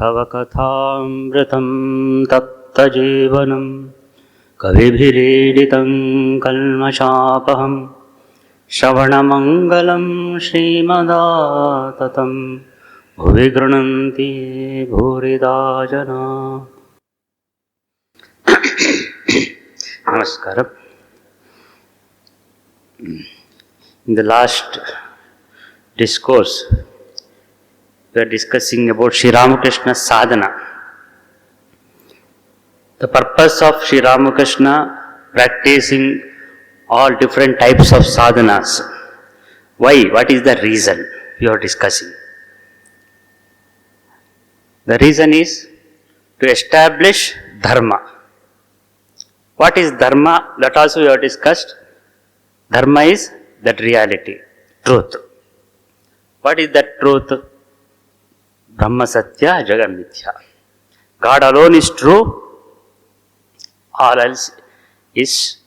तव कथामृतं तप्तजीवनं कविभिरीडितं कल्मषापहं श्रवणमङ्गलं श्रीमदाततं भुवि गृह्णन्ति भूरिदा जना. Namaskaram. In the last discourse, we are discussing about Sri Ramakrishna's sadhana. The purpose of Sri Ramakrishna practicing all different types of sadhanas. Why? What is the reason we are discussing? The reason is to establish dharma. What is dharma? That also we have discussed. Dharma is that reality, truth. What is that truth? Brahma Satya Jagat Mithya. God alone is true, all else is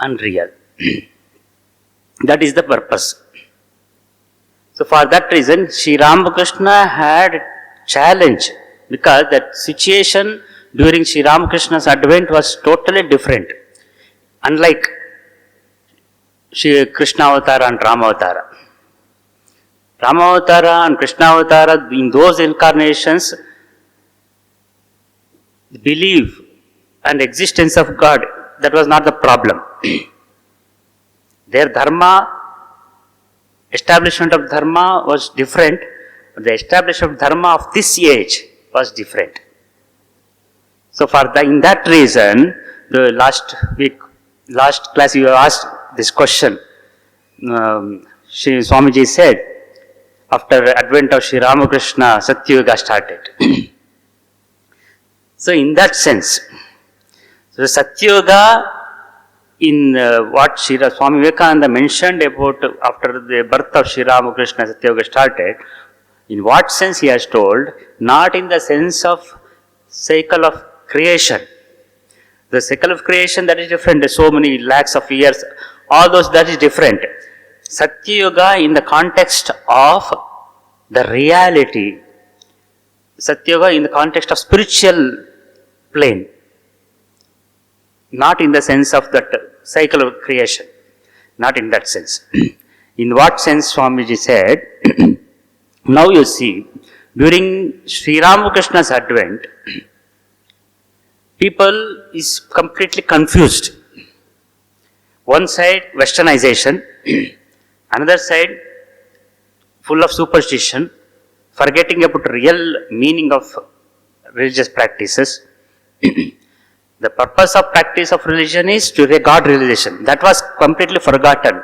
unreal. That is the purpose. So for that reason, Sri Ramakrishna had challenge, because that situation during Sri Ramakrishna's advent was totally different. Unlike Sri Krishna Avatara and Rama Avatara. Rama Avatara and Krishna Avatara, in those incarnations, the belief and existence of God, that was not the problem. Their dharma, establishment of dharma was different, but the establishment of dharma of this age was different. So for in that reason, the last class you asked this question. Swamiji said, after advent of Sri Ramakrishna, Satyuga started. So in that sense, so Satyuga, in what Swami Vivekananda mentioned about after the birth of Sri Ramakrishna, Satyuga started, in what sense he has told? Not in the sense of cycle of creation. The cycle of creation, that is different. There's so many lakhs of years, all those, that is different. Satyuga in the context of the reality. Satyuga in the context of spiritual plane. Not in the sense of that cycle of creation. Not in that sense. In what sense Swamiji said, now you see, during Sri Ramakrishna's advent, people is completely confused. One side, westernization. Another side, full of superstition, forgetting about real meaning of religious practices. The purpose of practice of religion is to God realization. That was completely forgotten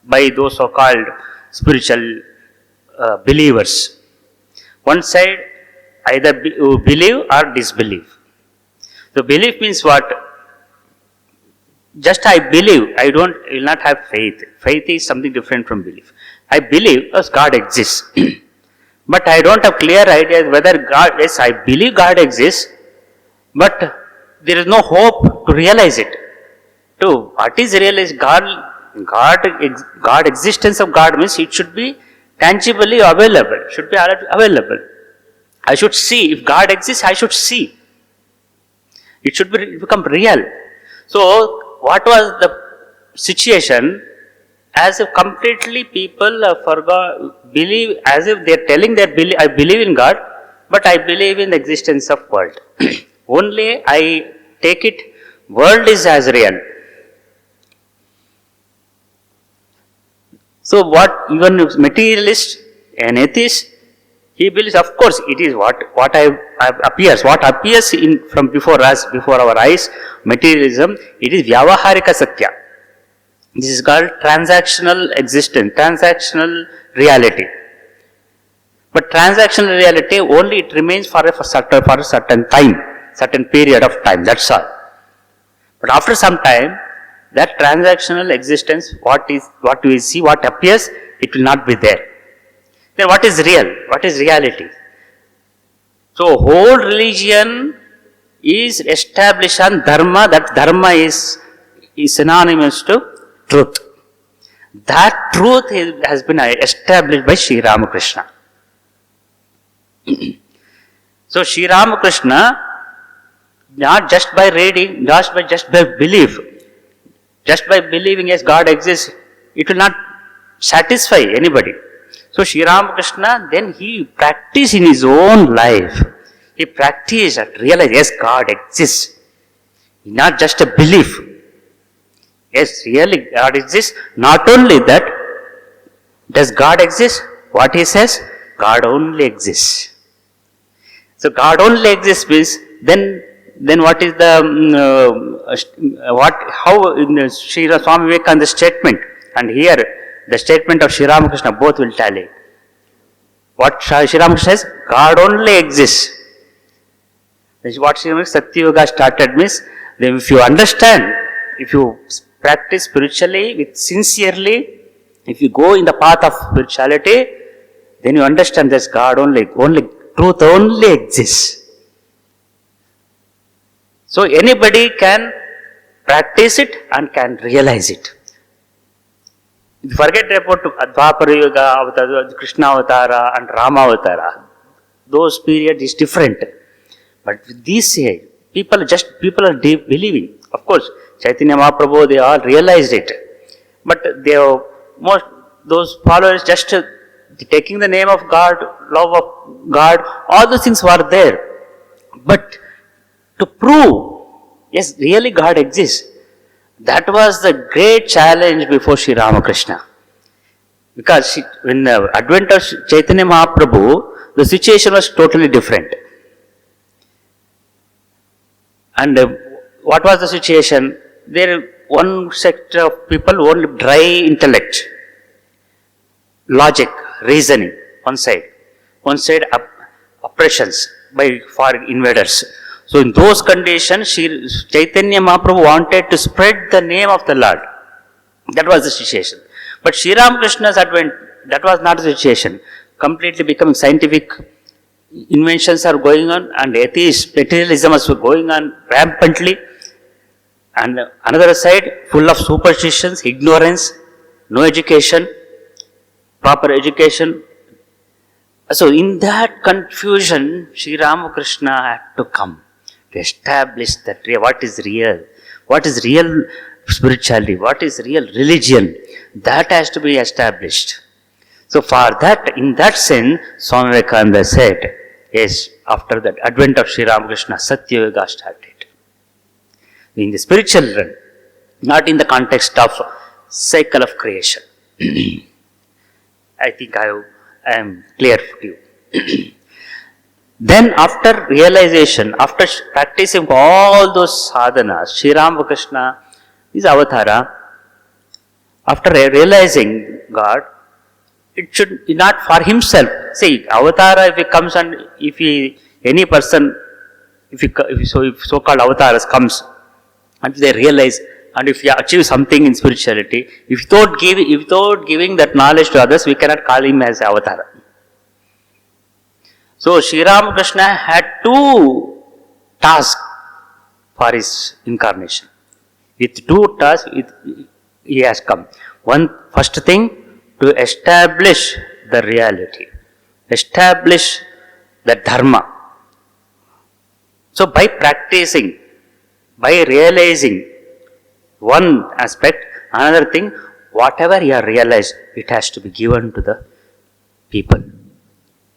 by those so-called spiritual believers. One side, either believe or disbelieve. So belief means what? Just I believe, I will not have faith. Faith is something different from belief. I believe because God exists. But I don't have clear idea whether God, yes, I believe God exists, but there is no hope to realize it. To what is realized? God existence of God means it should be tangibly available, should be available. I should see, if God exists, I should see. It should become real. So, what was the situation? As if completely people believe, as if they are telling that I believe in God, but I believe in the existence of world. Only I take it, world is as real. So what even materialist, an atheist, he believes, of course, it is what appears in from before us, before our eyes, materialism, it is Vyavaharika Satya. This is called transactional existence, transactional reality. But transactional reality only it remains for a certain time, certain period of time, that's all. But after some time, that transactional existence, what we see, what appears, it will not be there. Then what is real? What is reality? So whole religion is established on dharma, that dharma is synonymous to truth. That truth has been established by Sri Ramakrishna. So Sri Ramakrishna, not just by reading, just by belief, just by believing yes God exists, it will not satisfy anybody. So Sri Ramakrishna, then he practiced in his own life. He practiced and realized yes God exists. Not just a belief. Yes, really God exists. Not only that, does God exist? What he says? God only exists. So God only exists means then what is the how in the Sri Swami Vivekananda statement and here the statement of Sri Ramakrishna both will tally. What Sri Ramakrishna says? God only exists. This is what Sri Ramakrishna Satya Yoga started means then if you understand, if you practice spiritually with sincerely, if you go in the path of spirituality, then you understand that God only truth only exists. So anybody can practice it and can realize it. Forget about Dwapara Yuga, Avatar, Krishna Avatara and Rama Avatara. Those periods is different. But with these people are believing. Of course, Chaitanya Mahaprabhu, they all realized it. But those followers just taking the name of God, love of God, all those things were there. But to prove, yes, really God exists, that was the great challenge before Sri Ramakrishna. Because when the advent of Chaitanya Mahaprabhu, the situation was totally different. And what was the situation? There one sector of people only dry intellect, logic, reasoning, one side oppressions by foreign invaders. So in those conditions, Chaitanya Mahaprabhu wanted to spread the name of the Lord. That was the situation. But Sri Ramakrishna's advent, that was not the situation. Completely becoming scientific inventions are going on and materialism is going on rampantly. And another side, full of superstitions, ignorance, no education, proper education. So in that confusion, Sri Ramakrishna had to come to establish that what is real spirituality, what is real religion, that has to be established. So for that, in that sense, Swami Vivekananda said, yes, after the advent of Sri Ramakrishna, Satya Yoga started. In the spiritual realm, not in the context of cycle of creation. I think I am clear for you. Then after realization, after practicing all those sadhanas, Sri Ramakrishna is avatara. After realizing God, it should be not for himself. See, avatara, if he comes and any person, if so-called avatars comes and they realize, and if you achieve something in spirituality, if without giving that knowledge to others, we cannot call him as avatara. So Sri Ramakrishna had two tasks for his incarnation. With two tasks, he has come. First thing, to establish the reality, establish the dharma. So by practicing, by realizing one aspect, another thing, whatever you have realized, it has to be given to the people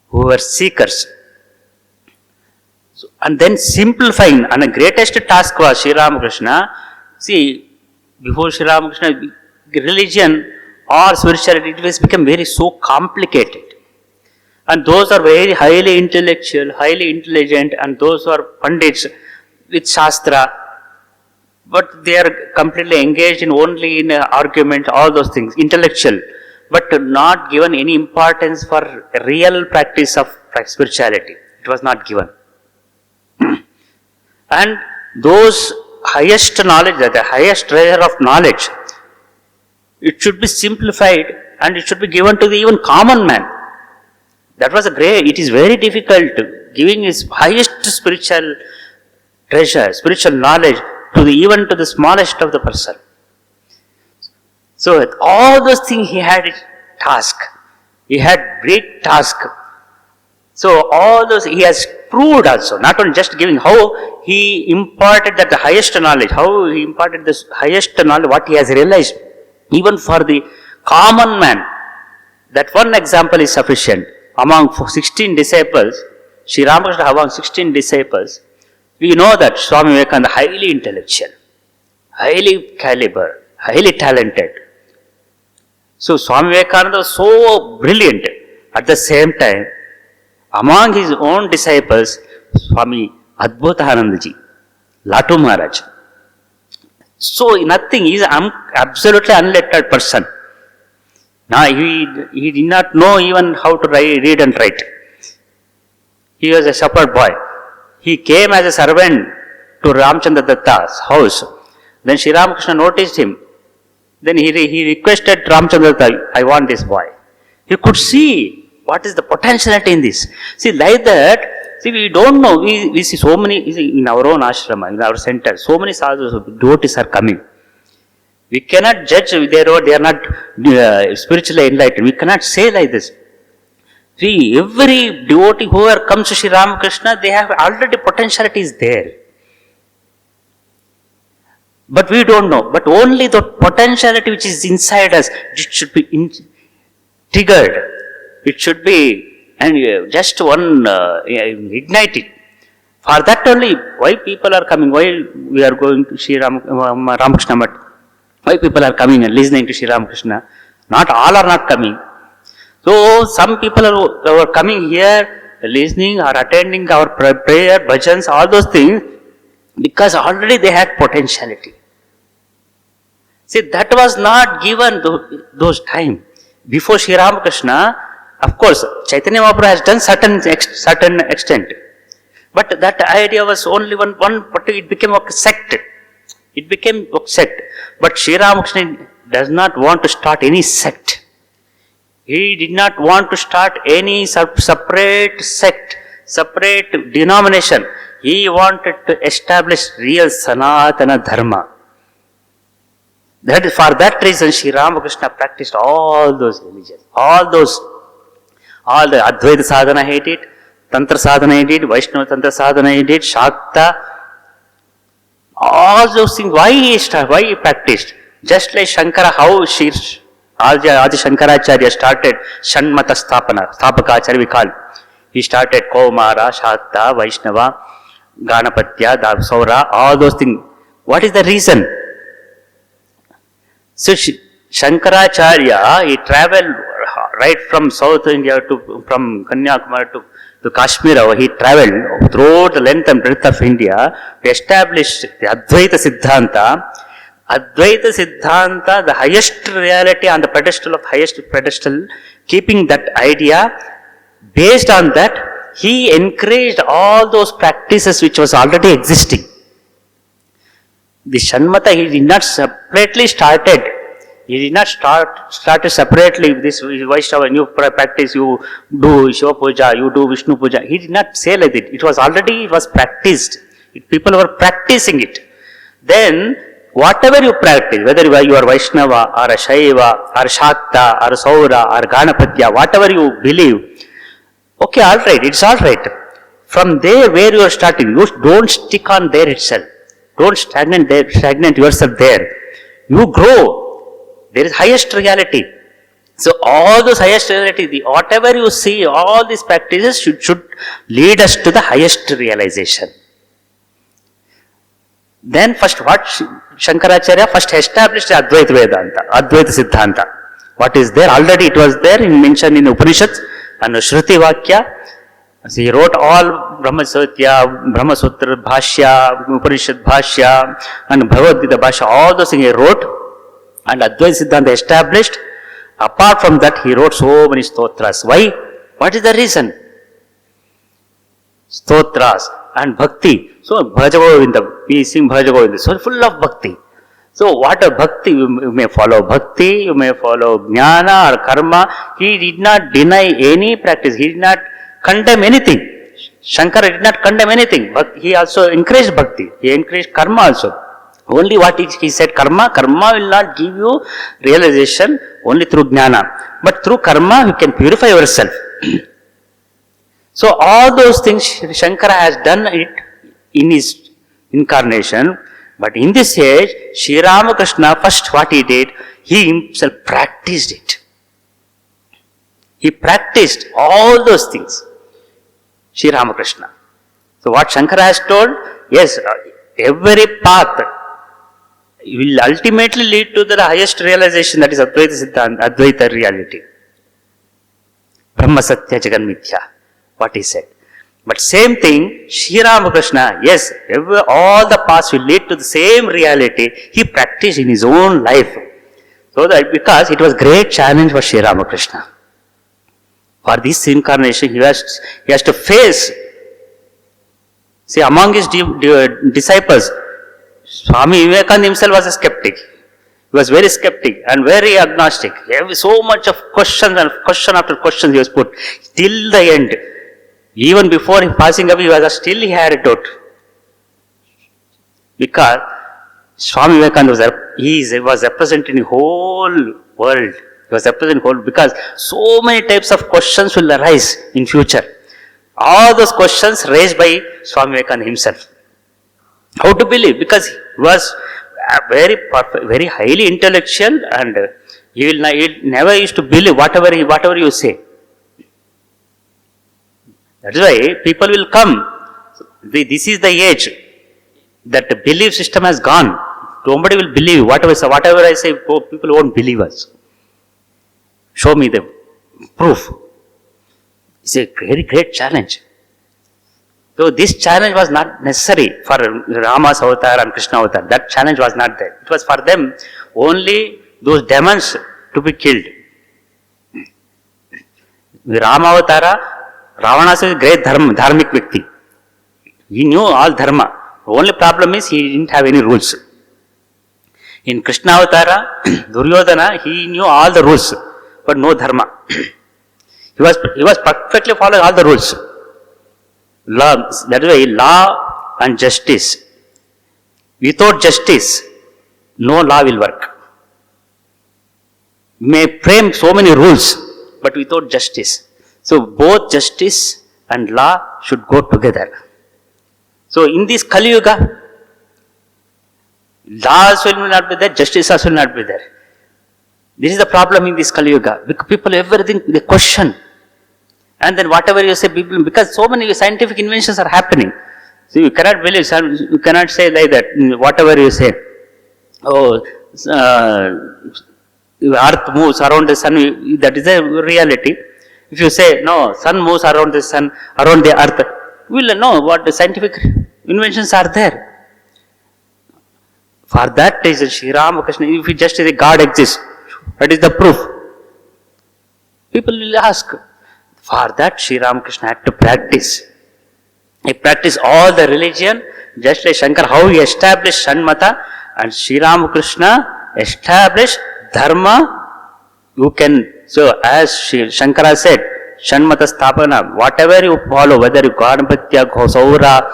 who were seekers. So, and then simplifying, and the greatest task was Sri Ramakrishna. See, before Sri Ramakrishna, religion or spirituality, it has become so complicated. And those are very highly intellectual, highly intelligent, and those are pandits with Shastra, but they are completely engaged only in argument, all those things, intellectual, but not given any importance for real practice of spirituality. It was not given. And those highest knowledge, the highest treasure of knowledge, it should be simplified and it should be given to the even common man. That was it is very difficult giving his highest spiritual treasure, spiritual knowledge even to the smallest of the person. So all those things he had a task. He had great task. So all those he has proved also, not only just giving, how he imparted that the highest knowledge, how he imparted this highest knowledge, what he has realized, even for the common man. That one example is sufficient. Among 16 disciples, Sri Ramakrishna among 16 disciples, we know that Swami Vivekananda highly intellectual, highly caliber, highly talented. So Swami Vivekananda was so brilliant. At the same time, among his own disciples, Swami Adbhutanandaji, Latu Maharaj. So nothing, he is absolutely unlettered person. Now he did not know even how to read and write. He was a shepherd boy. He came as a servant to Ramchandra Datta's house. Then Sri Ramakrishna noticed him. Then he requested Ramchandra Datta, I want this boy. He could see what is the potentiality in this. See, like that, see, we don't know. We see so many, in our own ashrama, in our center, so many sadhus, devotees are coming. We cannot judge, they are not spiritually enlightened. We cannot say like this. See, every devotee whoever comes to Sri Ramakrishna, they have already potentiality is there. But we don't know. But only the potentiality which is inside us, it should be triggered. It should be, and just one ignited. For that only, why people are coming, why we are going to Sri Ramakrishna Math, why people are coming and listening to Sri Ramakrishna. Not all are not coming. So some people are coming here, listening or attending our prayer, Bhajans, all those things, because already they had potentiality. See, that was not given those time. Before Sri Ramakrishna, of course, Chaitanya Mahaprabhu has done certain extent. But that idea was only one particular, it became a sect. It became a sect. But Sri Ramakrishna does not want to start any sect. He did not want to start any separate sect, separate denomination. He wanted to establish real Sanatana Dharma. For that reason, Sri Ramakrishna practiced all those religions, all the Advaita sadhana he did, Tantra sadhana he did, Vaishnava Tantra sadhana he did, Shakta, all those things. Why he practiced? Just like Shankara, how Adi Shankaracharya started Shanmata Stapakacharya we call. He started Kaumara, Shakta, Vaishnava, Ganapatya, Howrah, all those things. What is the reason? So Shankaracharya, he traveled right from South India from Kanyakumari to Kashmir. He traveled throughout the length and breadth of India to establish the Advaita Siddhanta. Advaita Siddhanta, the highest reality on the pedestal of highest pedestal, keeping that idea, based on that, he encouraged all those practices which was already existing. The Shanmata, he did not separately started. He did not start separately. This Vaishnava, new practice, you do Shiva Puja, you do Vishnu Puja. He did not say like that. It was practiced. People were practicing it. Then, whatever you practice, whether you are Vaishnava or a Shaiva or Shakta or Howrah or Ganapatya, whatever you believe, okay, all right, it's all right. From there where you are starting, you don't stick on there itself. Don't stagnate yourself there. You grow. There is highest reality. So all those highest reality, whatever you see, all these practices should lead us to the highest realization. Then first what Shankaracharya first established Advaita Vedanta, Advaita Siddhanta. What is there? Already it was there mentioned in Upanishads and Shruti Vakya. So he wrote all Brahma Sutra, Bhashya, Upanishad Bhashya and Bhagavad Gita Bhashya, all those things he wrote and Advaita Siddhanta established. Apart from that, he wrote so many stotras. Why? What is the reason? Stotras and bhakti. So Bhajagovinda, we sing Bhajagovinda, so full of bhakti. So what a bhakti, you may follow bhakti, you may follow jnana or karma. He did not deny any practice, he did not condemn anything. Shankara did not condemn anything, but he also encouraged bhakti, he encouraged karma also. Only what he said, karma will not give you realization only through jnana, but through karma you can purify yourself. So all those things Shankara has done it in his incarnation, but in this age, Sri Ramakrishna, first what he did, he himself practiced it. He practiced all those things, Sri Ramakrishna. So what Shankara has told, yes, every path will ultimately lead to the highest realization, that is Advaita Siddhanta, Advaita reality. Brahma Satya Jagan Mithya, what he said. But same thing, Sri Ramakrishna, yes, all the paths will lead to the same reality. He practiced in his own life. So that because it was great challenge for Sri Ramakrishna. For this incarnation, he has to face. See, among his disciples, Swami Vivekananda himself was a skeptic. He was very skeptic and very agnostic. So much of questions and question after question he was put. Till the end, even before him passing away, still he had a doubt. Because Swami Vivekananda was representing the whole world. He was representing the whole, because so many types of questions will arise in future. All those questions raised by Swami Vivekananda himself. How to believe? Because he was very perfect, very highly intellectual, and he never used to believe whatever you say. That is why people will come. This is the age that the belief system has gone. Nobody will believe whatever I say. People won't believe us. Show me the proof. It's a very great challenge. So this challenge was not necessary for Rama's avatar and Krishna avatar. That challenge was not there. It was for them only those demons to be killed. Rama avatara, Ravana is a great dharmic Vyakti. He knew all dharma. The only problem is he didn't have any rules. In Krishna avatara, Duryodhana, he knew all the rules, but no dharma. He was perfectly following all the rules. Law, that is why law and justice. Without justice, no law will work. You may frame so many rules, but without justice. So both justice and law should go together. So in this Kali Yuga, laws will not be there, justice also will not be there. This is the problem in this Kali Yuga. Because people, everything, they question. And then whatever you say, people, because so many scientific inventions are happening. So you cannot believe, you cannot say like that, whatever you say. Oh, earth moves around the sun, that is a reality. If you say, no, sun moves around the sun, around the earth, we will know what the scientific inventions are there. For that reason, Sri Ramakrishna, if you just say God exists, that is the proof. People will ask. For that, Sri Ramakrishna had to practice. He practiced all the religion, just like Shankar, how he established Shanmata, and Sri Ramakrishna established Dharma. You can, so as Shankara said, Shanmata Sthapana, whatever you follow, whether you Ganapatya, Howrah,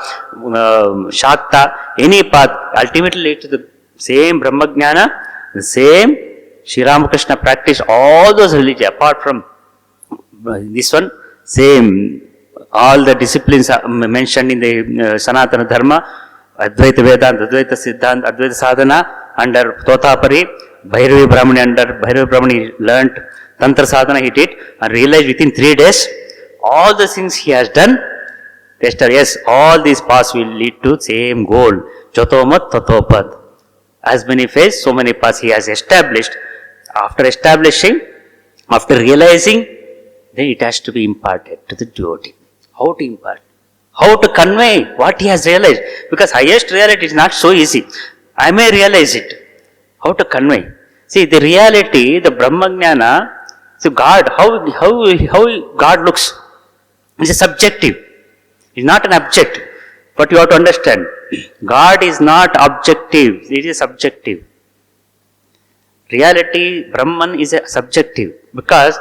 Shakta, any path, ultimately leads to the same Brahmajnana, the same Sri Ramakrishna practiced all those religions, apart from this one, same, all the disciplines are mentioned in the Sanatana Dharma, Advaita Vedanta, Advaita Siddhanta, Advaita Sadhana, under Totapari, Bhairavi Brahmani, under Bhairavi Brahmani learnt, Tantra Sadhana he did, and realized within 3 days, all the things he has done, yes, all these paths will lead to same goal, Jotomat Tatopad. As many phases, so many paths he has established. After establishing, after realizing, then it has to be imparted to the devotee. How to impart? How to convey what he has realized? Because highest reality is not so easy. I may realize it. How to convey? See, the reality, the Brahmajnana, so God, how God looks, it's subjective. It's not an object. But you have to understand, God is not objective, it is subjective. Reality, Brahman is a subjective. Because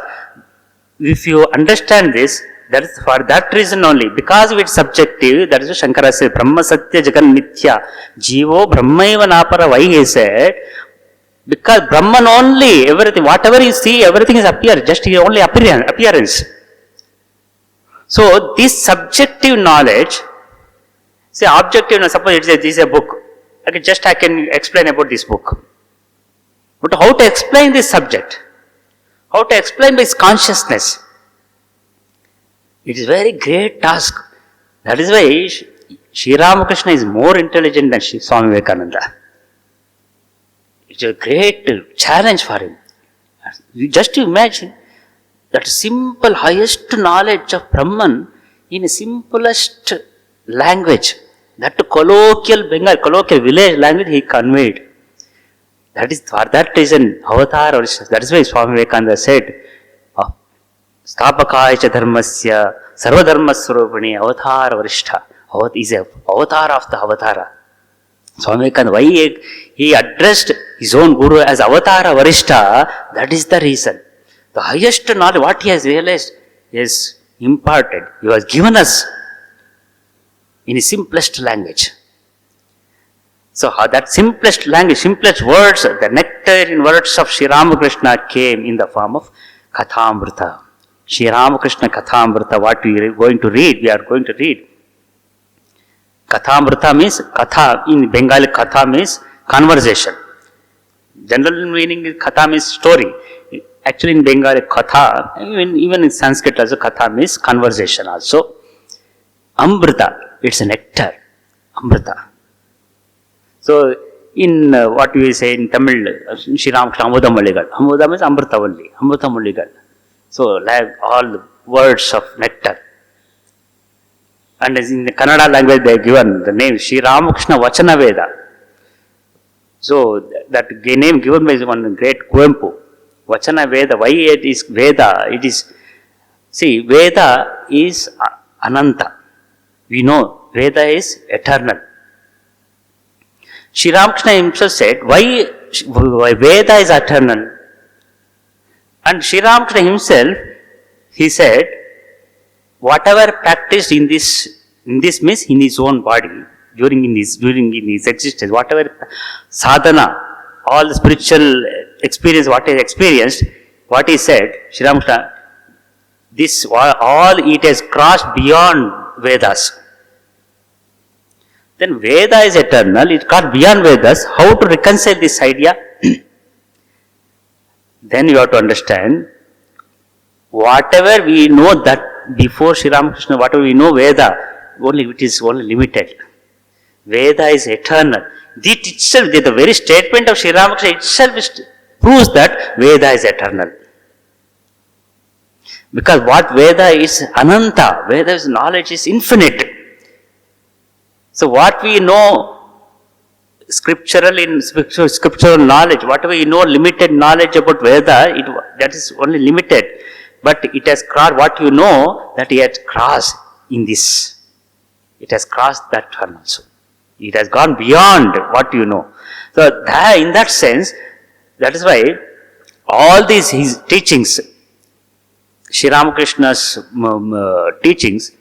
if you understand this, that is for that reason only. Because it's subjective, that is what Shankara said, Brahma Satya Jagan Mithya. Jivo Brahmaiva Napara. Why he said? Because Brahman only, everything, whatever you see, everything is appear, just only appearance. So this subjective knowledge, say objective, suppose this is a book. I can explain about this book. But how to explain this subject? How to explain this consciousness? It is a very great task. That is why Sri Ramakrishna is more intelligent than Swami Vivekananda. It's a great challenge for him. You just imagine that simple highest knowledge of Brahman in a simplest language, that colloquial Bengal, colloquial village language he conveyed. That is for that reason avatar. That is why Swami Vivekananda said, Stapakaya cha dharmasya sarvadharmaswarupani avatar varishtha. Is a avatar of the avatara. Swami Vivekananda, why he addressed his own guru as avatara varishtha, that is the reason. The highest knowledge, what he has realized, he has imparted, he has given us in his simplest language. So that simplest language, simplest words, the nectar in words of Sri Ramakrishna came in the form of Kathamrita. Sri Ramakrishna Kathamrita, what we are going to read, Kathamrita means, Katha, in Bengali Katha means conversation. General meaning is Katha means story. Actually in Bengali Katha, even in Sanskrit also Katha means conversation also. Amrita, it's a nectar. Amrita. So in what we say in Tamil, Sri Ramakrishna Amrutamaligal. Amruta means Amrutavalli. Amrutamaligal. So like all the words of nectar. And in the Kannada language they are given the name Sri Ramakrishna Vachana Veda. So that name given by one great Kuvempu. Vachana Veda, why it is Veda? It is, see, Veda is Ananta. We know Veda is eternal. Sri Ramakrishna himself said, why Veda is eternal? And Sri Ramakrishna himself, he said, whatever practiced in this means in his own body, during his existence, whatever sadhana, all the spiritual experience, what he experienced, what he said, Sri Ramakrishna, this all it has crossed beyond Vedas. Then Veda is eternal, it got beyond Vedas. How to reconcile this idea? Then you have to understand, whatever we know that before Sri Ramakrishna, whatever we know Veda, it is only limited. Veda is eternal. This itself, the very statement of Sri Ramakrishna itself proves that Veda is eternal. Because what Veda is Ananta, Veda's knowledge is infinite. So what we know scriptural knowledge, whatever we know limited knowledge about Veda, that is only limited. But it has crossed, what you know, that it has crossed in this. It has crossed that one also. It has gone beyond what you know. So in that sense, that is why all these his teachings, Sri Ramakrishna's teachings,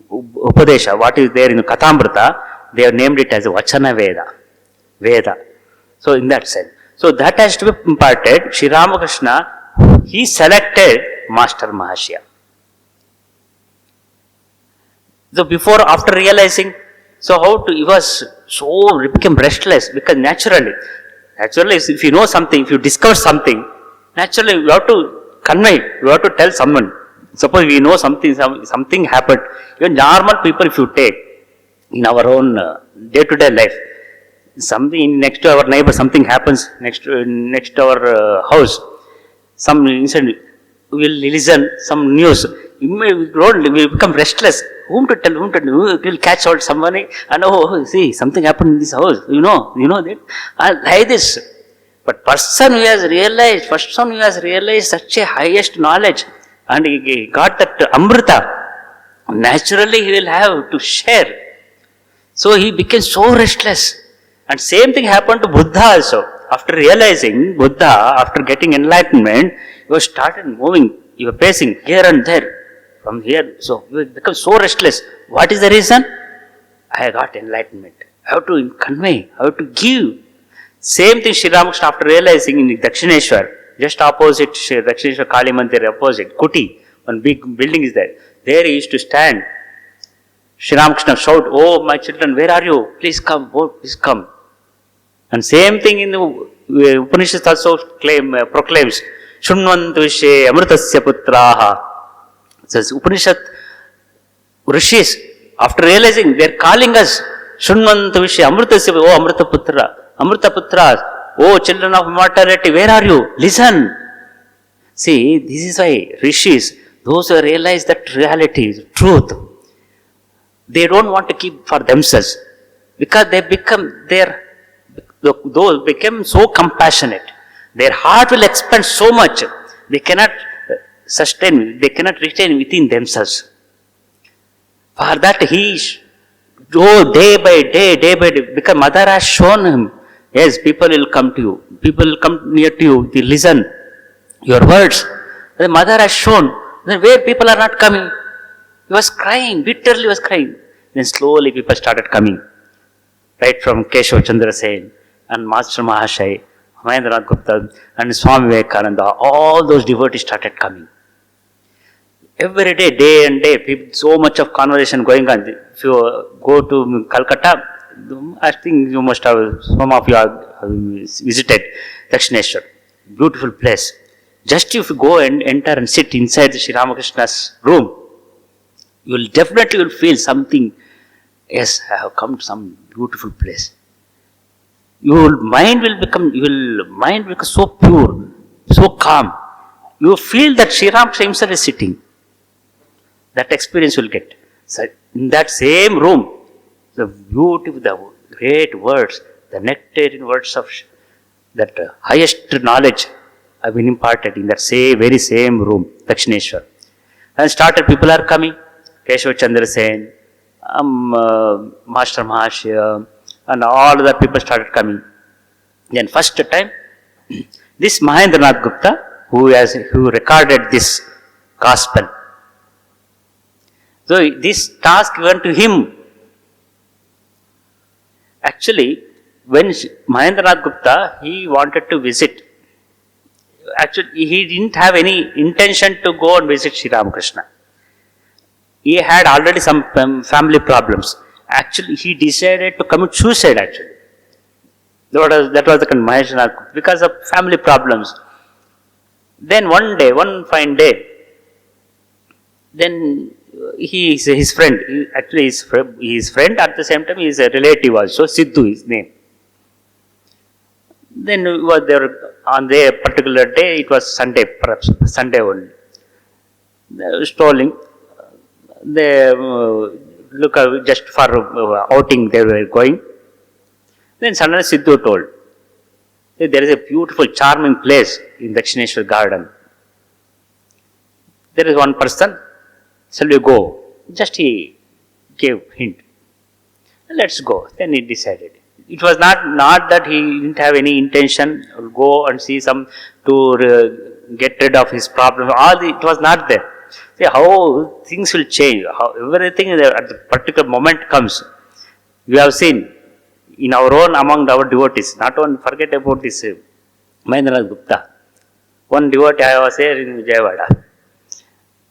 Upadesha, what is there in Kathamrita, they have named it as a Vachana Veda. So in that sense. So that has to be imparted. Sri Ramakrishna, he selected Master Mahashya. So before, after realizing, so he became restless, because naturally, if you know something, if you discover something, naturally you have to convey, you have to tell someone. Suppose we know something happened. Even normal people, if you take in our own day-to-day life, something next to our neighbor, something happens next to our house, some incident, we will listen some news. We will become restless. Whom to tell? We will catch out somebody and see, something happened in this house. You know that. Like this. But person who has realized such a highest knowledge, and he got that Amrita, naturally he will have to share. So he became so restless. And same thing happened to Buddha also. After realizing Buddha, after getting enlightenment, he started moving, he was pacing here and there. From here, so you become so restless. What is the reason? I got enlightenment. I have to convey, I have to give. Same thing Sri Ramakrishna, after realizing in Dakshineshwar, just opposite Dakshineshwar Kali Mandir, opposite Kuti, One big building is there. There he used to stand. Sri Ramakrishna shout, "Oh, my children, where are you? Please come, oh, please come." And same thing in the Upanishad also proclaims, "Shunvantu vishe amritasya putraha." Says Upanishad, Rishis, after realizing, they are calling us, "Shunvantu vishe amritasya, oh Amrita Putra, Amrita Putras, oh children of immortality, where are you? Listen." See, this is why Rishis, those who realize that reality, truth, they don't want to keep for themselves, because they become so compassionate. Their heart will expand so much, they cannot sustain, they cannot retain within themselves. For that he day by day, because Mother has shown him, yes, people will come to you, people will come near to you, they listen your words. The Mother has shown, then where people are not coming, he was crying, bitterly was crying. Then slowly people started coming, right from Keshav Chandra Sen and Master Mahashai, Mahendranath Gupta and Swami Vivekananda, all those devotees started coming. Every day and day, people, so much of conversation going on. If you go to Calcutta, I think you must have, some of you have visited Dakshineshwar, beautiful place. Just if you go and enter and sit inside the Sri Ramakrishna's room, you will definitely feel something. Yes, I have come to some beautiful place. Your mind will become so pure, so calm. You feel that Sri Ramakrishna himself is sitting. That experience will get. So in that same room, the beautiful, the great words, the nectar words of that highest knowledge have been imparted in that very same room, Dakshineshwar. And started, people are coming. Keshav Chandra Sen, Master Mahashaya, and all the people started coming. Then first time, this Mahendranath Gupta, who recorded this gospel. So this task given to him. Actually, when Mahendranath Gupta, he wanted to visit. Actually, he didn't have any intention to go and visit Sri Ramakrishna. He had already some family problems. Actually, he decided to commit suicide actually. That was the Mahendranath, because of family problems. Then one fine day, then his friend, his friend at the same time, he is a relative also, Siddhu his name. Then he was there on the particular day, it was Sunday, perhaps Sunday only. They were strolling. They just for outing they were going. Then suddenly Siddhu told, there is a beautiful, charming place in Dakshineshwar garden. There is one person, shall we go? Just he gave hint. Let's go. Then he decided. It was not that he didn't have any intention to go and see some to get rid of his problem. It was not there. See how things will change, how everything at the particular moment comes. We have seen in our own, among our devotees, not only forget about this Mahendranath Gupta. One devotee I was there in Vijayawada.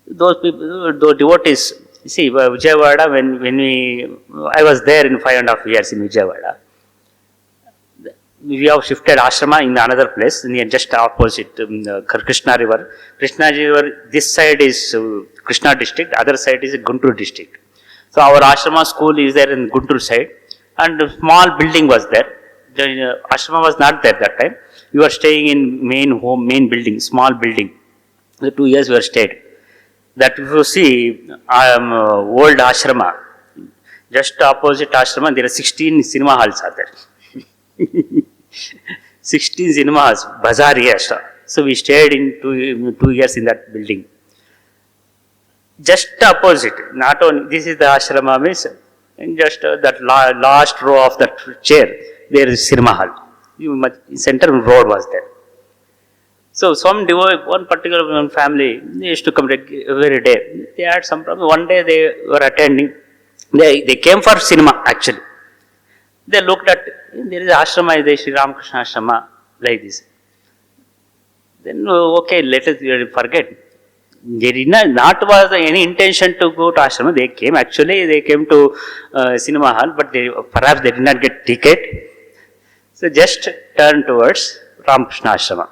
Those people, those devotees, see Vijayawada, I was there in 5.5 years in Vijayawada. We have shifted ashrama in another place, near just opposite Krishna River. Krishna River, this side is Krishna district, other side is Guntur district. So our ashrama school is there in Guntur side, and a small building was there. The ashrama was not there that time. We were staying in main building, small building. The 2 years we were stayed. That if you see, old ashrama, just opposite ashrama, there are 16 cinema halls are there. 16 cinemas, bazaar years. So we stayed in 2 years in that building. Just opposite, not only this is the ashrama, means in just that last row of that chair, there is cinema hall. Center road was there. So one particular family, they used to come every day. They had some problem. One day they were attending. They came for cinema actually. They looked at, there is ashrama, there is Sri Ramakrishna ashrama, like this. Then okay, let us forget. They did not was any intention to go to ashrama. They came to cinema hall, but perhaps they did not get ticket. So just turned towards Ramakrishna ashrama.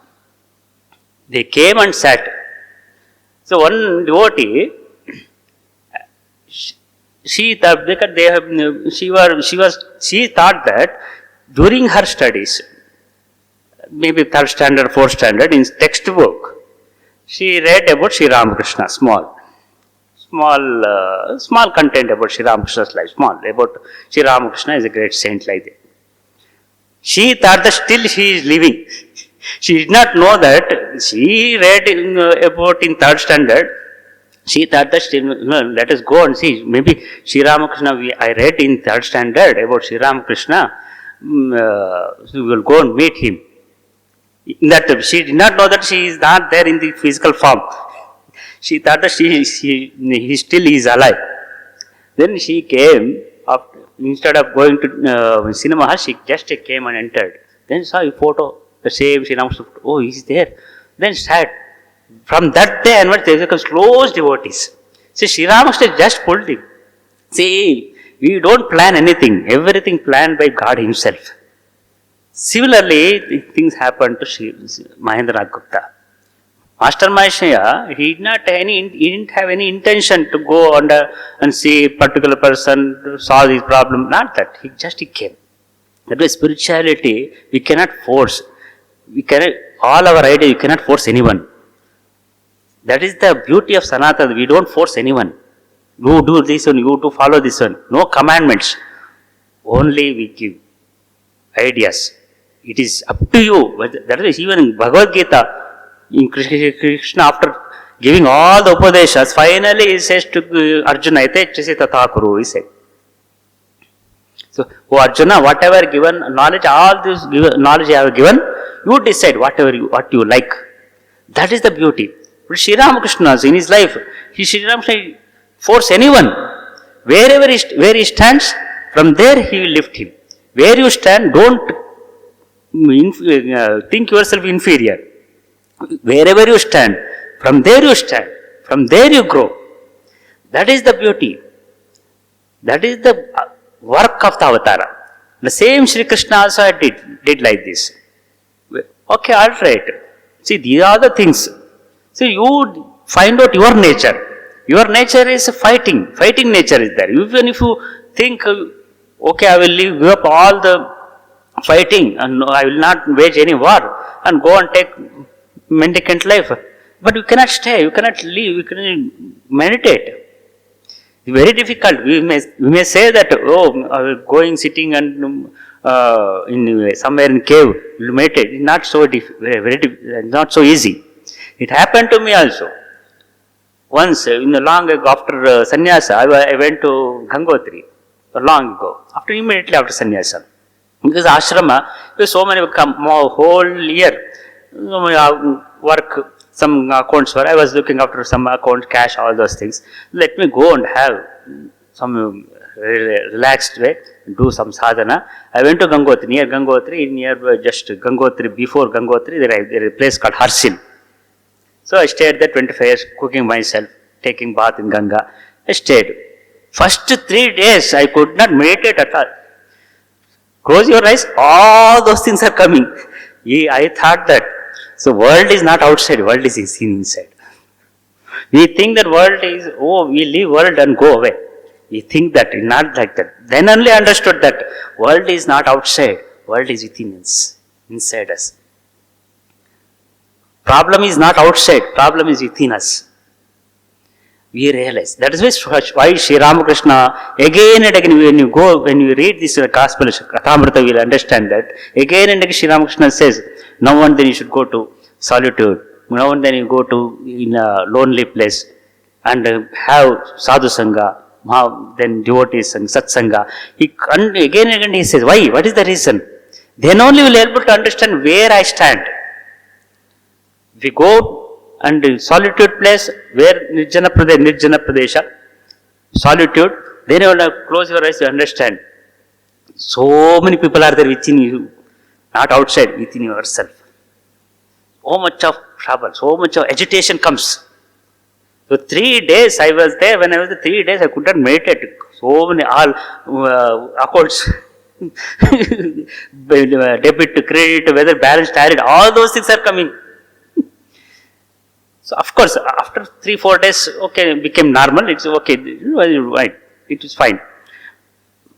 They came and sat. So one devotee, she thought that during her studies, maybe 3rd standard, 4th standard, in textbook, she read about Sri Ramakrishna, small content about Sri Ramakrishna's life, about Sri Ramakrishna is a great saint like that. She thought that still she is living. She did not know that she read about in 3rd standard. She thought that let us go and see. Maybe Sri Ramakrishna, I read in 3rd standard about Sri Ramakrishna. We will go and meet him. That she did not know that she is not there in the physical form. She thought that he still is alive. Then she came, instead of going to cinema hall, she just came and entered. Then saw a photo, the same Sri Ramakrishna. Oh, he is there. Then sat. From that day onwards, they become close devotees. See, Sri Ramakrishna just pulled him. See, we don't plan anything. Everything planned by God Himself. Similarly, things happened to Mahendranath Gupta. Master Maheshaya, he didn't have any intention to go and see a particular person, solve his problem. Not that. He came. That way, spirituality, we cannot force. All our ideas, you cannot force anyone. That is the beauty of Sanatana. We don't force anyone. You do this one, you do follow this one. No commandments. Only we give ideas. It is up to you. That is even in Bhagavad Gita, in Krishna, after giving all the Upadeshas, finally he says to Arjuna, Yatechasi tatha kuru, he said. So, oh Arjuna, whatever given knowledge, all this knowledge I have given, you decide what you like. That is the beauty. But Sri Ramakrishna, in his life, Sri Ramakrishna force anyone. Where he stands, from there he will lift him. Where you stand, don't think yourself inferior. Wherever you stand, from there you stand. From there you grow. That is the beauty. That is the work of the avatara. The same Sri Krishna also did like this. Okay, all right. See, these are the things. See, you find out your nature. Your nature is fighting. Fighting nature is there. Even if you think, okay, I will give up all the fighting and I will not wage any war and go and take mendicant life. But you cannot stay, you cannot live, you cannot meditate. It's very difficult. We may say that, going, sitting and somewhere in cave, you meditate. It's not so not so easy. It happened to me also. Once, long ago after sannyasa, I went to Gangotri, long ago, immediately after sannyasa. Because ashrama, so many come whole year, work, some accounts were, I was looking after some account, cash, all those things. Let me go and have some relaxed way, do some sadhana. I went to Gangotri, near just Gangotri, before Gangotri, there is a place called Harsil. So I stayed there 25 years, cooking myself, taking bath in Ganga. I stayed. First 3 days, I could not meditate at all. Close your eyes, all those things are coming. I thought that, so world is not outside, world is inside. We think that world is, we leave world and go away. We think that, not like that. Then only understood that world is not outside, world is within us, inside us. Problem is not outside, problem is within us. We realize. That is why Sri Ramakrishna, again and again, when you read this gospel, Kathamrita, you will understand that. Again and again, Sri Ramakrishna says, now and then you should go to solitude. Now and then you go to in a lonely place and have sadhu sangha, then devotees and satsanga. Again and again he says, why? What is the reason? Then only we will be able to understand where I stand. If we go and solitude place where Nirjana Pradesha, solitude, then you will close your eyes to understand. So many people are there within you, not outside, within yourself. So much of trouble, so much of agitation comes. So 3 days I was there. When I was there 3 days, I could not meditate. So many all accounts, debit, credit, whether balance, tallied, all those things are coming. So of course, after 3-4 days, okay, it became normal. It's okay, right? It is fine.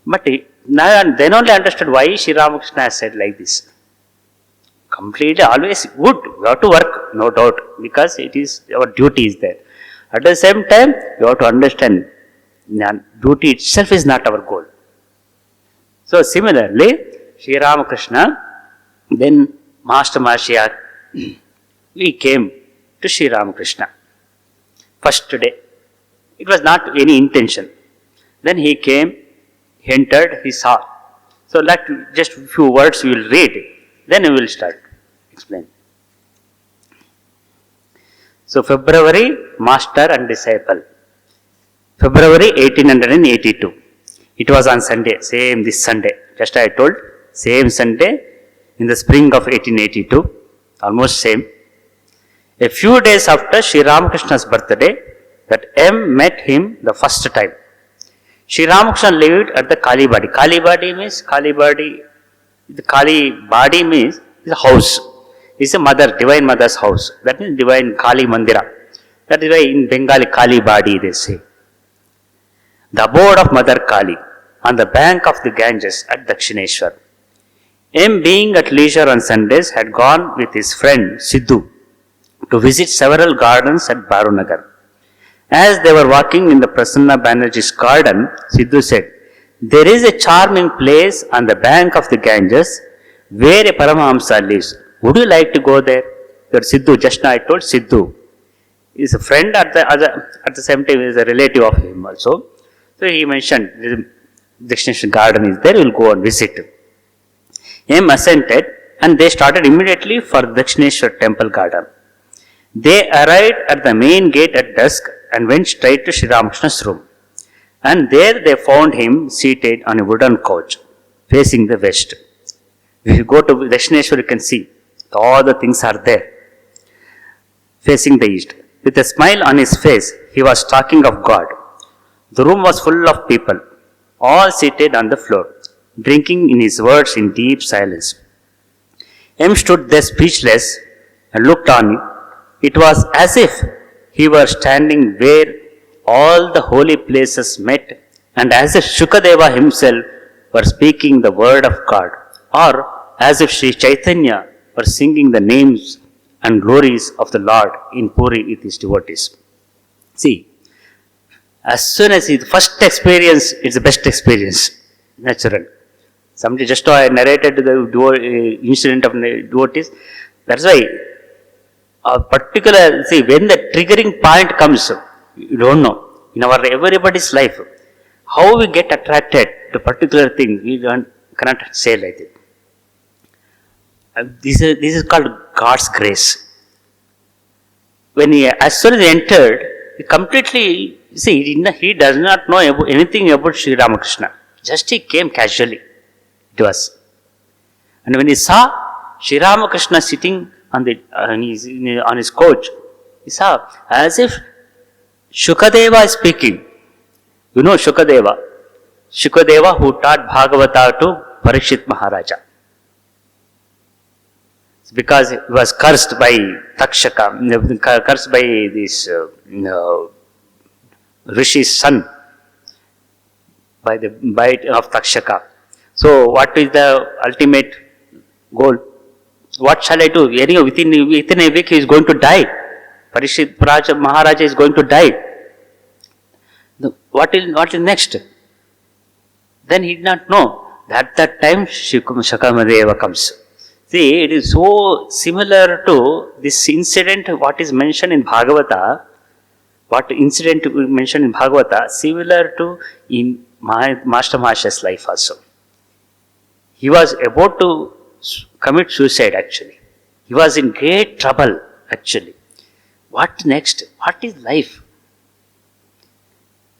But then only understood why Sri Ramakrishna has said like this. Completely, always good. You have to work, no doubt, because it is our duty is there. At the same time, you have to understand, duty itself is not our goal. So similarly, Sri Ramakrishna, then Master Mahashya, we came to Sri Ramakrishna. First day, it was not any intention. Then he came, he entered, he saw. So just a few words we will read, then we will start explain. So February, Master and Disciple. February 1882. It was on Sunday, same this Sunday. Just I told, same Sunday in the spring of 1882, almost same. A few days after Sri Ramakrishna's birthday, that M met him the first time. Sri Ramakrishna lived at the Kali Badi. Kali Badi means, the Kali Badi means is a house. It's a mother, divine mother's house. That means divine Kali Mandira. That is why in Bengali Kali Badi they say. The abode of Mother Kali on the bank of the Ganges at Dakshineshwar. M being at leisure on Sundays had gone with his friend Sidhu to visit several gardens at Barunagar. As they were walking in the Prasanna Banerjee's garden, Sidhu said, "There is a charming place on the bank of the Ganges where a Paramahamsa lives. Would you like to go there?" That Sidhu, just now I told Sidhu, is a friend at the same time is a relative of him also. So he mentioned, the Dakshineshwar garden is there, we will go and visit. M assented and they started immediately for Dakshineshwar temple garden. They arrived at the main gate at dusk and went straight to Sri Ramakrishna's room. And there they found him seated on a wooden couch, facing the west. If you go to Dakshineshwar, you can see all the things are there, facing the east. With a smile on his face, he was talking of God. The room was full of people, all seated on the floor, drinking in his words in deep silence. M stood there speechless and looked on. It was as if he were standing where all the holy places met, and as if Shukadeva himself were speaking the word of God, or as if Sri Chaitanya were singing the names and glories of the Lord in Puri with his devotees. See, as soon as the first experience, it's the best experience, natural. Somebody just narrated the incident of devotees. That's why a particular, see, when the triggering point comes, you don't know. In our everybody's life, how we get attracted to particular thing, we cannot say like that. This is called God's grace. When as soon as he entered, he completely, see, he does not know anything about Sri Ramakrishna. Just he came casually. It was. And when he saw Sri Ramakrishna sitting on his couch, he saw as if Shukadeva is speaking. You know Shukadeva. Shukadeva who taught Bhagavata to Parikshit Maharaja. Because he was cursed by Takshaka, cursed by this Rishi's son, by the bite of Takshaka. So what is the ultimate goal? What shall I do? Anyway, within a week he is going to die. Parikshit Maharaja is going to die. What is next? Then he did not know. At that time Shakamadeva comes. See, it is so similar to this incident what is mentioned in Bhagavata. What incident mentioned in Bhagavata, similar to in Master Mahashya's life also. He was about to commit suicide actually. He was in great trouble actually. What next? What is life?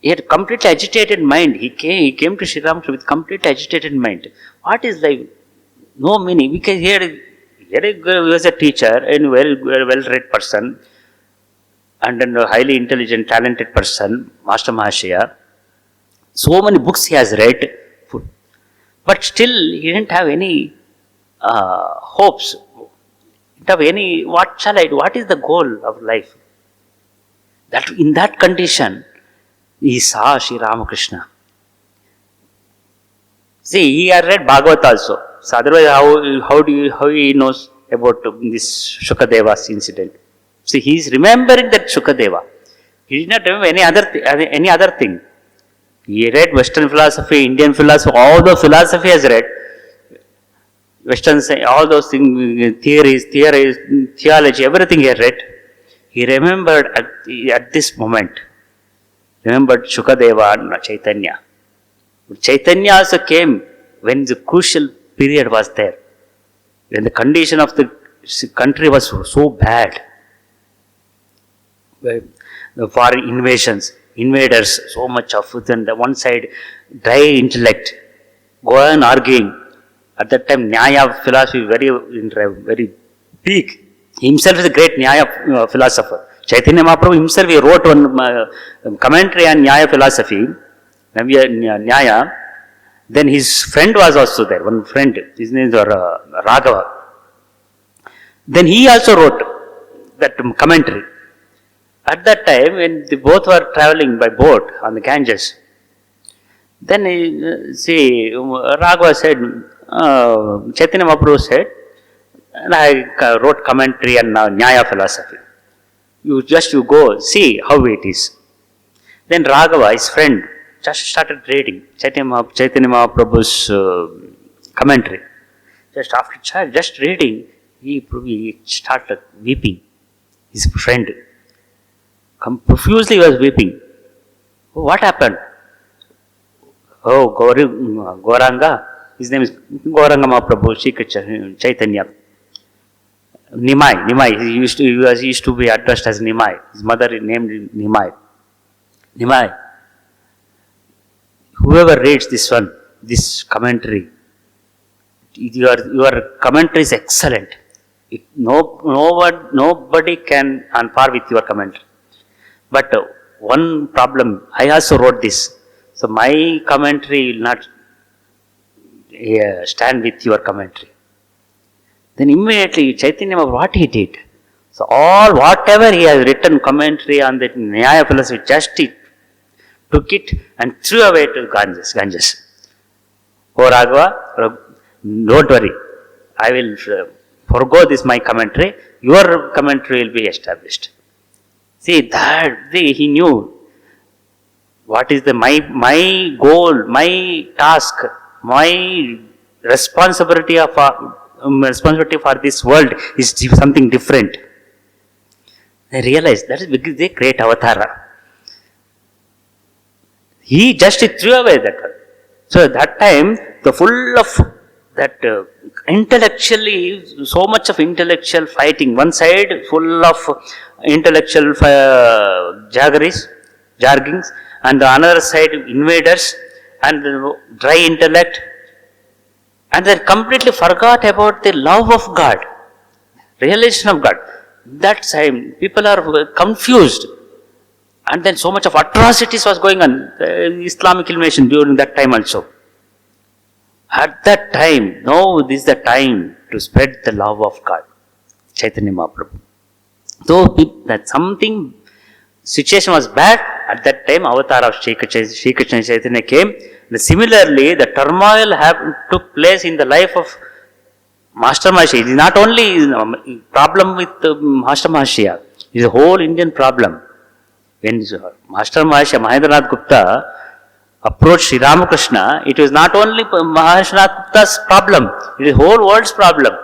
He had completely agitated mind. He came to Sri Ramakrishna with completely agitated mind. What is life? No meaning. Because here he was a teacher and very well-read person. and then a highly intelligent, talented person, Master Mahashaya. So many books he has read, but still he didn't have any hopes. Didn't have any, what shall I do? What is the goal of life? That in that condition, he saw Sri Ramakrishna. See, he had read Bhagavad also. So otherwise, how he knows about this Shukadeva's incident? See, he is remembering that Shukadeva. He did not remember any other thing. He read Western philosophy, Indian philosophy, all the philosophy has read. Western, all those things, theories, theology, everything he had read. He remembered at this moment, remembered Shukadeva and Chaitanya. Chaitanya also came when the crucial period was there, when the condition of the country was so bad. The foreign invaders, so much of it, and the one side, dry intellect, go on arguing. At that time, Nyaya philosophy very peak. He himself is a great Nyaya philosopher. Chaitanya Mahaprabhu himself, he wrote one commentary on Nyaya philosophy, Nyaya. Then his friend was also there, one friend, his name was Raghava. Then he also wrote that commentary. At that time, when they both were traveling by boat on the Ganges, then Raghava said, Chaitanya Mahaprabhu said, and I wrote commentary on Nyaya philosophy. You go, see how it is. Then Raghava, his friend, just started reading Chaitanya Mahaprabhu's commentary. Just after reading, he started weeping. His friend profusely was weeping. Oh, what happened? Oh, Gauranga. His name is Gauranga Mahaprabhu, Sri Chaitanya. Nimai. He used to be addressed as Nimai. His mother named Nimai. Nimai. Whoever reads this commentary, your commentary is excellent. Nobody can on par with your commentary. But one problem, I also wrote this. So my commentary will not stand with your commentary. Then immediately Chaitanya, what he did? So whatever he has written commentary on the Nyaya philosophy, just he took it and threw away to Ganges. Oh Raghava, don't worry. I will forego this my commentary. Your commentary will be established. See that he knew what is my goal, my task, my responsibility for this world is something different. I realized that is because they create avatara. He just threw away that one. So at that time, the full of that intellectually, so much of intellectual fighting. One side full of intellectual jargons, and the other side invaders and dry intellect, and they completely forgot about the love of God, realization of God. That time people are confused, and then so much of atrocities was going on, Islamic illumination during that time also. At that time, no, this is the time to spread the love of God. Chaitanya Mahaprabhu. Though that something, situation was bad, at that time avatar of Sri Krishna Chaitanya came. And similarly, the turmoil took place in the life of Master Mahashaya. It is not only a problem with Master Mahashaya, it is a whole Indian problem. When Master Mahashaya, Mahendranath Gupta, approached Sri Ramakrishna, it was not only Mahendranath Gupta's problem, it is the whole world's problem.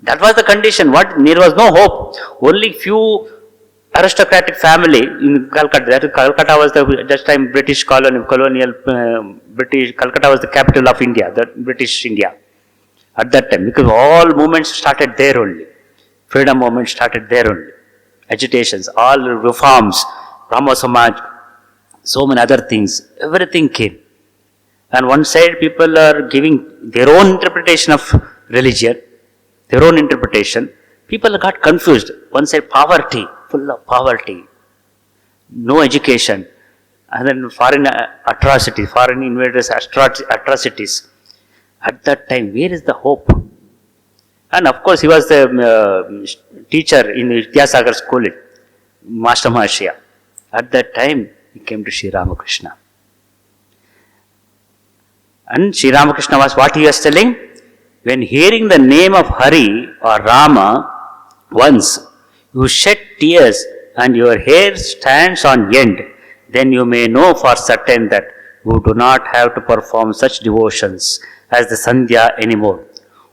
That was the condition. There was no hope. Only few aristocratic family in Calcutta. Calcutta was that time British colonial. Calcutta was the capital of India, the British India. At that time, because all movements started there only. Freedom movement started there only. Agitations, all reforms, Brahmo Samaj, so many other things, everything came. And one side people are giving their own interpretation of religion, their own interpretation. People got confused. One side poverty, full of poverty, no education, and then foreign atrocities, foreign invaders' atrocities. At that time, where is the hope? And of course, he was the teacher in the Vidyasagar school, Master Mahashya. At that time, he came to Sri Ramakrishna. And Sri Ramakrishna was what he was telling? When hearing the name of Hari or Rama once, you shed tears and your hair stands on end, then you may know for certain that you do not have to perform such devotions as the Sandhya anymore.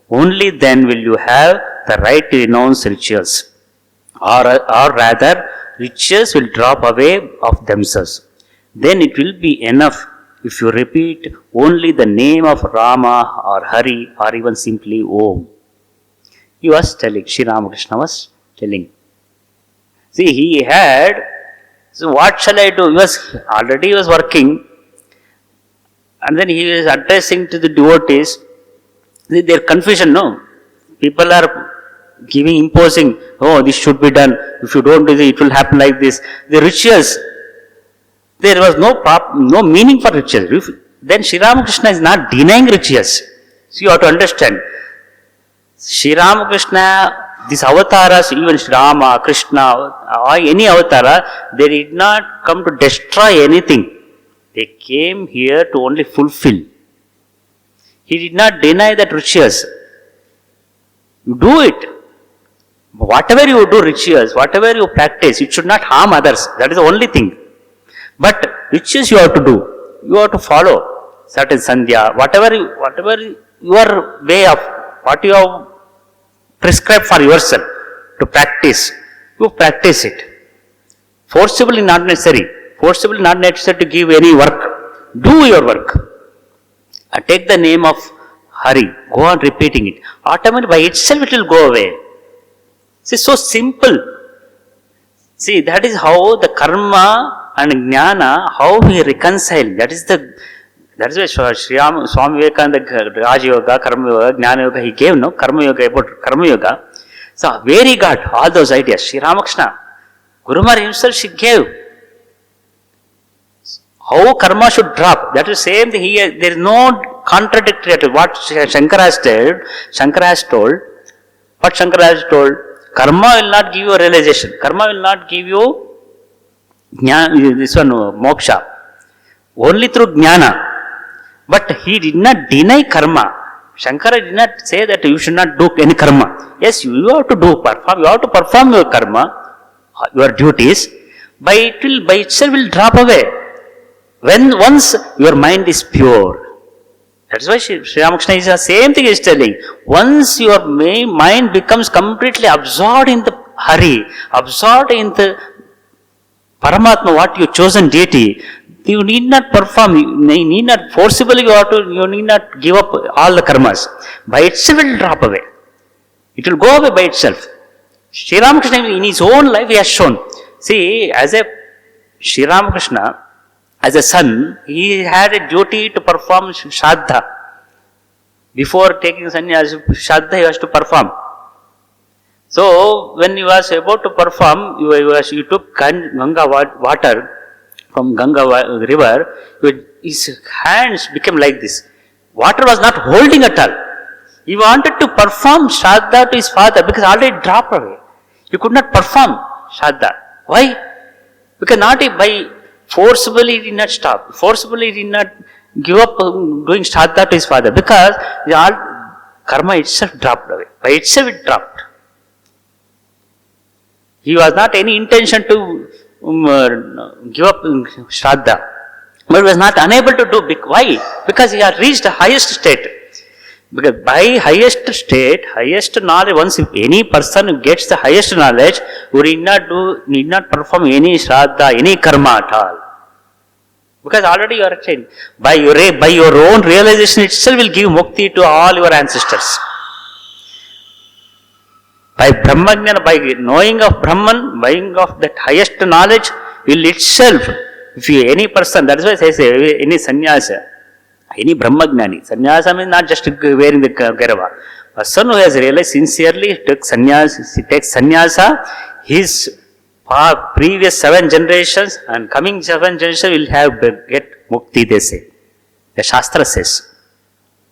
Only then will you have the right to renounce rituals. Or rather, rituals will drop away of themselves. Then it will be enough if you repeat only the name of Rama or Hari or even simply Om. He was telling, Sri Ramakrishna was telling. See, he had, so what shall I do? He was working, and then he was addressing to the devotees. Their confusion, no? People are imposing, oh, this should be done. If you don't do this, it will happen like this. The rituals, there was no meaning for rituals. Then Sri Ramakrishna is not denying rituals. So you have to understand. Sri Ramakrishna, these avatars, even Sri Rama, Krishna, or any avatara, they did not come to destroy anything. They came here to only fulfill. He did not deny that rituals. You do it. Whatever you do rituals, whatever you practice, it should not harm others. That is the only thing. But rituals you have to do. You have to follow certain Sandhya. Whatever your way of, what you have prescribed for yourself to practice, you practice it. Forcibly not necessary. Forcibly not necessary to give any work. Do your work. Take the name of Hari, go on repeating it. Automatically by itself it will go away. See, so simple. See, that is how the karma and jnana, how we reconcile. That is why Swami Vivekananda, Raja Yoga, Karma Yoga, Jnana Yoga, he gave, no? Karma Yoga, about Karma Yoga. So, where he got all those ideas? Sri Ramakrishna, Guru Maharaj himself, she gave. How karma should drop. That is the same thing here. There is no contradictory to what Shankara has told. What Shankara has told. Karma will not give you a realization. Karma will not give you moksha. Only through jnana. But he did not deny karma. Shankara did not say that you should not do any karma. Yes, you have to perform. You have to perform your karma, your duties. By itself will drop away. Once your mind is pure. That's why Sri Ramakrishna is the same thing he is telling. Once your mind becomes completely absorbed in the Hari, absorbed in the Paramatma, what you chosen deity, you need not perform, you need not forcibly, you need not give up all the karmas. By itself it will drop away. It will go away by itself. Sri Ramakrishna in his own life he has shown. See, as a Sri Ramakrishna, as a son, he had a duty to perform Shraddha. Before taking sannyas, Shraddha he has to perform. So, when he was about to perform, he took Ganga water from Ganga river, his hands became like this. Water was not holding at all. He wanted to perform Shraddha to his father because already dropped away. He could not perform Shraddha. Why? Because not by forcibly he did not stop. Forcibly he did not give up doing Shraddha to his father because all karma itself dropped away. By itself it dropped. He was not any intention to give up Shraddha. But was not unable to do. Why? Because he had reached the highest state. Because by highest state, highest knowledge, once if any person gets the highest knowledge, you need not perform any Shraddha, any karma at all. Because already you are attained. By your own realization itself will give mukti to all your ancestors. By Brahmajnana, by knowing of Brahman, knowing of that highest knowledge, will itself, if you any person, that is why I say, any sannyasa, any Brahmajnani, sannyasa means not just wearing the garava. A son who has realized sincerely, takes sannyasa, his previous 7 generations and coming 7 generations will have get mukti, they say. The Shastra says.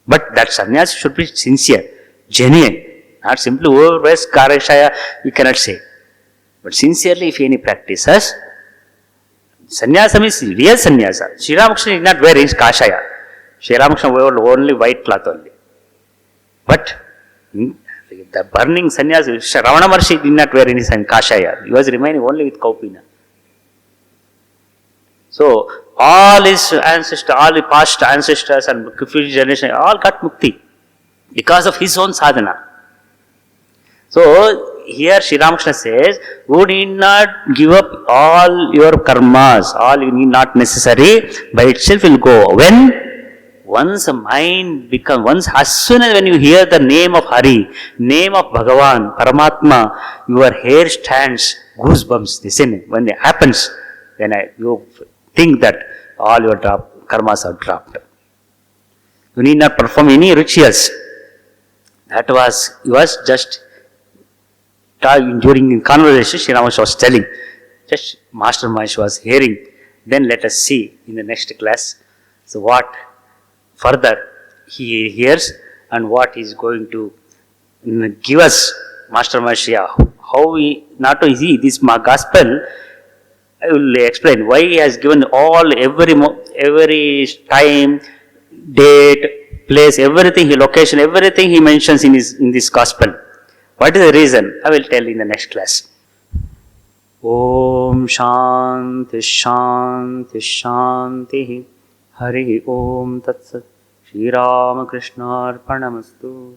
But that sannyas should be sincere, genuine, not simply overpressed karashaya, we cannot say. But sincerely, if any practices, sannyasa means real sannyasa. Sri Ramakrishna did not wear his kashaya. Sri Ramakrishna wore only white cloth only. But the burning sannyas, Ravana Maharshi did not wear any kashaya. He was remaining only with kaupina. So, all his ancestors, all the past ancestors and future generation, all got mukti because of his own sadhana. So, here Sri Ramakrishna says, you need not give up all your karmas, all you need not necessary, by itself will go. When? Once a mind becomes, as soon as when you hear the name of Hari, name of Bhagavan, Paramatma, your hair stands, goosebumps, the same. When it happens, then you think that all your karmas are dropped. You need not perform any rituals. That was just during conversation, Sri Ramakrishna was telling. Just Master Mahesh was hearing. Then let us see in the next class. So what further he hears and what he is going to give us, Master Mahesh, how we, not to see this gospel, I will explain why he has given every time, date, place, everything, location, everything he mentions in this gospel. What is the reason? I will tell in the next class. Om Shanti Shanti Shanti Hari Om Tat Sat Sri Ramakrishna Arpanamastu.